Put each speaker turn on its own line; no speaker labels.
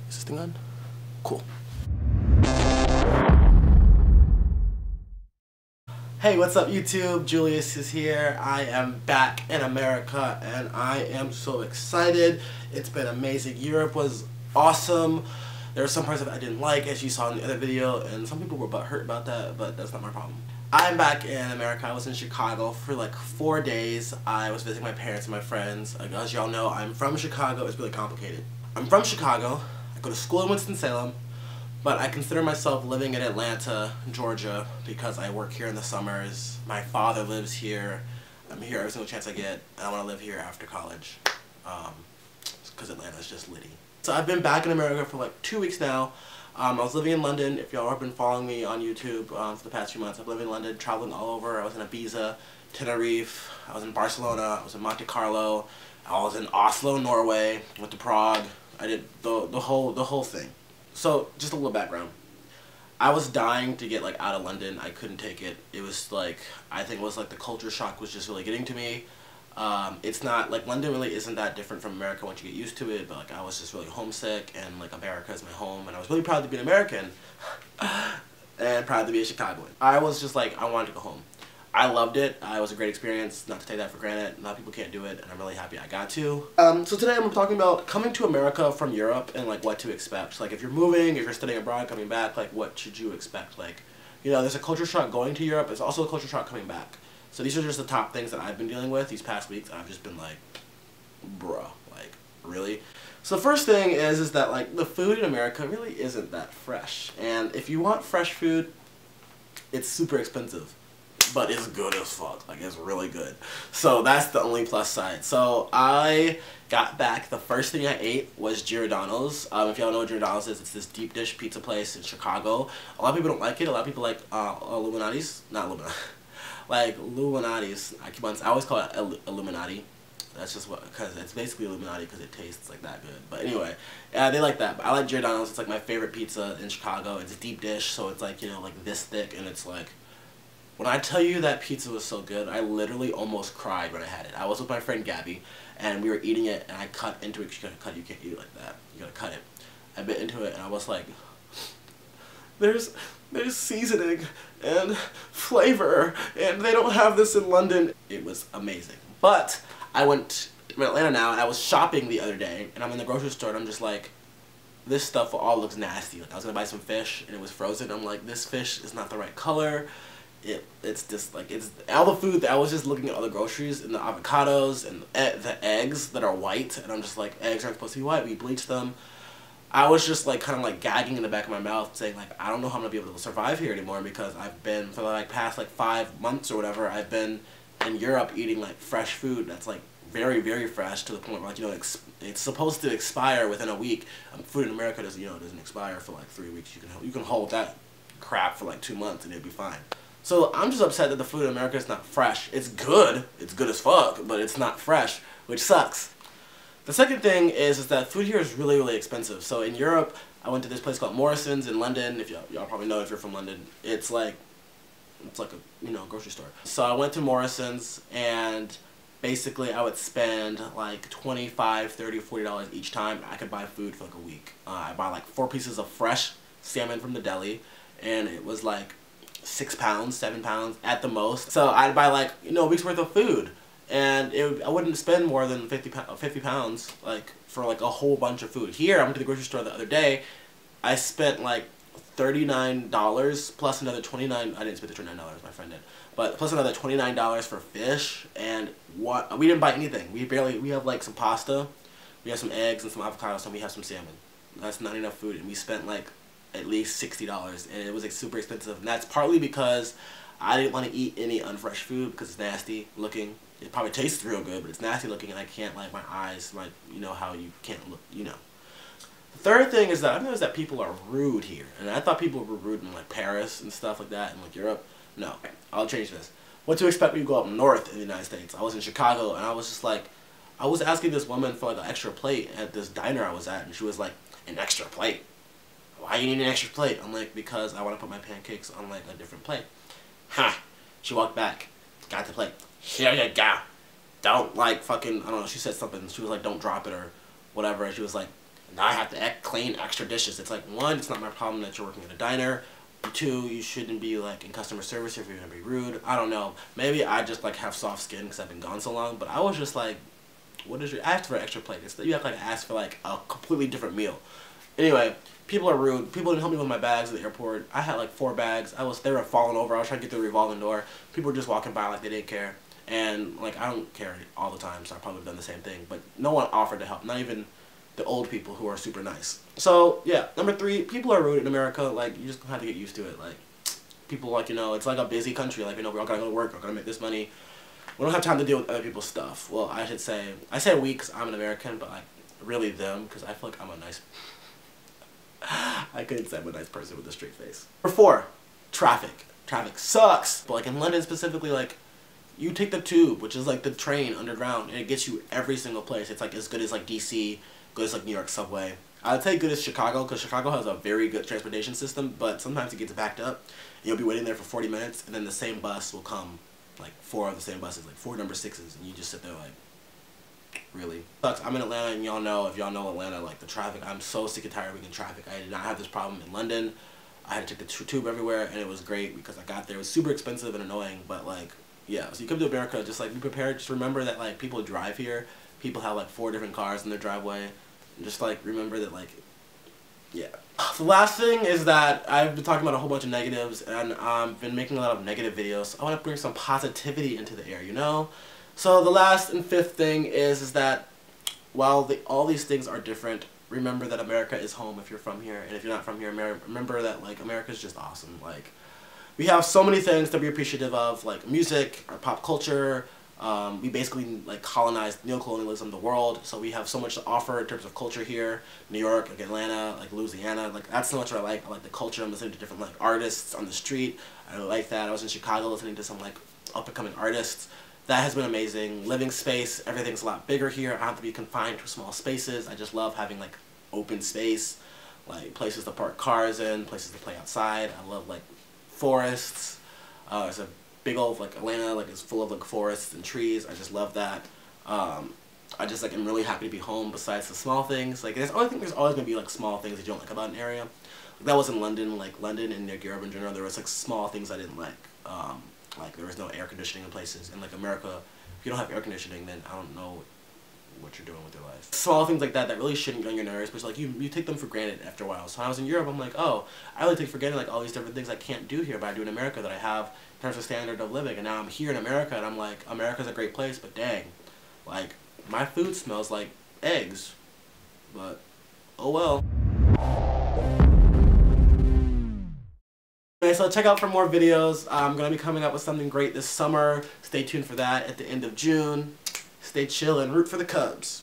Is this thing on? Cool. Hey, what's up YouTube? Julius is here. I am back in America and I am so excited. It's been amazing. Europe was awesome. There were some parts of it I didn't like, as you saw in the other video, and some people were butthurt about that, but that's not my problem. I'm back in America. I was in Chicago for like 4 days. I was visiting my parents and my friends. As y'all know, I'm from Chicago. It's really complicated. I'm from Chicago. I go to school in Winston-Salem, but I consider myself living in Atlanta, Georgia, because I work here in the summers. My father lives here. I'm here every single chance I get, and I want to live here after college, because Atlanta's just litty. So I've been back in America for like 2 weeks now. I was living in London. If y'all have been following me on YouTube for the past few months, I've lived in London, traveling all over. I was in Ibiza, Tenerife, I was in Barcelona, I was in Monte Carlo, I was in Oslo, Norway, went to Prague. I did the whole thing. So just a little background. I was dying to get like out of London. I couldn't take it. It was like, I think it was like the culture shock was just really getting to me. It's not, like, London really isn't that different from America once you get used to it, but like I was just really homesick, and like America is my home, and I was really proud to be an American and proud to be a Chicagoan. I was just like, I wanted to go home. I loved it. It was a great experience, not to take that for granted. A lot of people can't do it, and I'm really happy I got to. So today I'm talking about coming to America from Europe and like what to expect. Like if you're moving, if you're studying abroad, coming back, like what should you expect? Like, you know, there's a culture shock going to Europe. There's also a culture shock coming back. So these are just the top things that I've been dealing with these past weeks. I've just been like, bruh, like, really? So the first thing is that like the food in America really isn't that fresh. And if you want fresh food, it's super expensive. But it's good as fuck. Like, it's really good. So that's the only plus side. So I got back. The first thing I ate was Giordano's. If y'all know what Giordano's is, it's this deep dish pizza place in Chicago. A lot of people don't like it. A lot of people like Illuminati's. Not Illuminati. Like Illuminati's. I always call it Illuminati. That's just what, because it's basically Illuminati because it tastes like that good. But anyway, yeah, they like that. But I like Giordano's. It's like my favorite pizza in Chicago. It's a deep dish, so it's like, you know, like this thick, and it's like, when I tell you that pizza was so good, I literally almost cried when I had it. I was with my friend Gabby, and we were eating it, and I cut into it. You gotta cut it. You can't eat it like that. You gotta cut it. I bit into it, and I was like, there's seasoning and flavor, and they don't have this in London. It was amazing. But I'm in Atlanta now, and I was shopping the other day, and I'm in the grocery store, and I'm just like, this stuff all looks nasty. Like, I was gonna buy some fish, and it was frozen. I'm like, this fish is not the right color. It's just like, it's all the food that I was just looking at all the groceries and the avocados and the eggs that are white, and I'm just like, eggs aren't supposed to be white, we bleach them. I was just like kind of like gagging in the back of my mouth, saying like, I don't know how I'm gonna be able to survive here anymore, because I've been for the like past like 5 months or whatever, I've been in Europe eating like fresh food that's like very, very fresh, to the point where, like, you know, it's supposed to expire within a week. Food in America doesn't, you know, doesn't expire for like 3 weeks. You can hold that crap for like 2 months and it'll be fine. So I'm just upset that the food in America is not fresh. It's good as fuck, but it's not fresh, which sucks. The second thing is that food here is really, really expensive. So in Europe, I went to this place called Morrison's in London. If y'all probably know if you're from London, it's like a, you know, grocery store. So I went to Morrison's, and basically I would spend like $25, $30, $40 each time. I could buy food for like a week. I bought like 4 pieces of fresh salmon from the deli, and it was like 6 pounds, 7 pounds at the most. So I'd buy like, you know, a week's worth of food, and I wouldn't spend more than 50 pounds like for like a whole bunch of food. Here, I went to the grocery store the other day. I spent like $39 plus another $29. I didn't spend the $29, my friend did, but plus another $29 for fish. And what, we didn't buy anything. We have like some pasta, we have some eggs and some avocados, and we have some salmon. That's not enough food, and we spent like at least $60, and it was like super expensive. And that's partly because I didn't want to eat any unfresh food because it's nasty looking. It probably tastes real good, but it's nasty looking, and I can't, like, my eyes, like, you know how you can't look, you know. The third thing is that I've noticed that people are rude here, and I thought people were rude in like Paris and stuff like that, and like Europe. No, I'll change this. What to expect when you go up north in the United States? I was in Chicago, and I was just like, I was asking this woman for like an extra plate at this diner I was at, and she was like, an extra plate? Why you need an extra plate? I'm like, because I want to put my pancakes on like a different plate. Ha! She walked back, got the plate. Here you go. Don't like fucking, I don't know, she said something. She was like, don't drop it or whatever. And she was like, Now I have to clean extra dishes. It's like, one, it's not my problem that you're working at a diner. Two, you shouldn't be like in customer service if you're gonna be rude. I don't know. Maybe I just like have soft skin because I've been gone so long. But I was just like, what is your, I asked for an extra plate. It's, you have to like ask for like a completely different meal. Anyway, people are rude. People didn't help me with my bags at the airport. I had like 4 bags. They were falling over. I was trying to get through the revolving door. People were just walking by like they didn't care. And like I don't care all the time, so I probably would have done the same thing. But no one offered to help. Not even the old people who are super nice. So yeah, number 3, people are rude in America. Like you just have to get used to it. Like people, like, you know, it's like a busy country. Like, you know, we all gotta go to work. We're gonna make this money. We don't have time to deal with other people's stuff. Well, I say we because I'm an American, but like really them because I feel like I'm a nice. I couldn't say I'm a nice person with a straight face. Number 4, traffic. Traffic sucks. But like in London specifically, like you take the tube, which is like the train underground, and it gets you every single place. It's like as good as like DC. Good as like New York subway. I'd say good as Chicago because Chicago has a very good transportation system, but sometimes it gets backed up. And you'll be waiting there for 40 minutes, and then the same bus will come, like 4 of the same buses, like 4 number 6s, and you just sit there like, really? Sucks. I'm in Atlanta, and y'all know, if y'all know Atlanta, like the traffic, I'm so sick and tired of being in traffic. I did not have this problem in London. I had to take the tube everywhere, and it was great because I got there. It was super expensive and annoying, but like, yeah. So you come to America, just like be prepared. Just remember that like people drive here. People have like 4 different cars in their driveway. Just like remember that, like, yeah. The last thing is that I've been talking about a whole bunch of negatives, and I've been making a lot of negative videos. So I want to bring some positivity into the air, you know? So the last and 5th thing is that while all these things are different, remember that America is home if you're from here, and if you're not from here, remember that like America's just awesome. Like we have so many things to be appreciative of, like music, our pop culture. We basically like colonized neocolonialism, the world, so we have so much to offer in terms of culture here. New York, like Atlanta, like Louisiana, like that's so much what I like. I like the culture. I'm listening to different like artists on the street. I really like that. I was in Chicago listening to some like up and coming artists. That has been amazing. Living space, everything's a lot bigger here. I don't have to be confined to small spaces. I just love having like open space, like places to park cars in, places to play outside. I love like forests. It's a big old like Atlanta, like it's full of like forests and trees. I just love that. I just like am really happy to be home. Besides the small things, like I think there's always gonna be like small things that you don't like about an area. Like, that was in London, like London and Europe in general. There was like small things I didn't like. Like there was no air conditioning in places. In like America, if you don't have air conditioning, then I don't know what you're doing with your life. Small things like that that really shouldn't get on your nerves, but like you take them for granted after a while. So when I was in Europe, I'm like, oh, I really take for granted like all these different things I can't do here, but I do in America that I have in terms of standard of living. And now I'm here in America, and I'm like, America's a great place, but dang, like my food smells like eggs. But oh well. Okay, so check out for more videos. I'm gonna be coming up with something great this summer. Stay tuned for that at the end of June. Stay chill and root for the Cubs.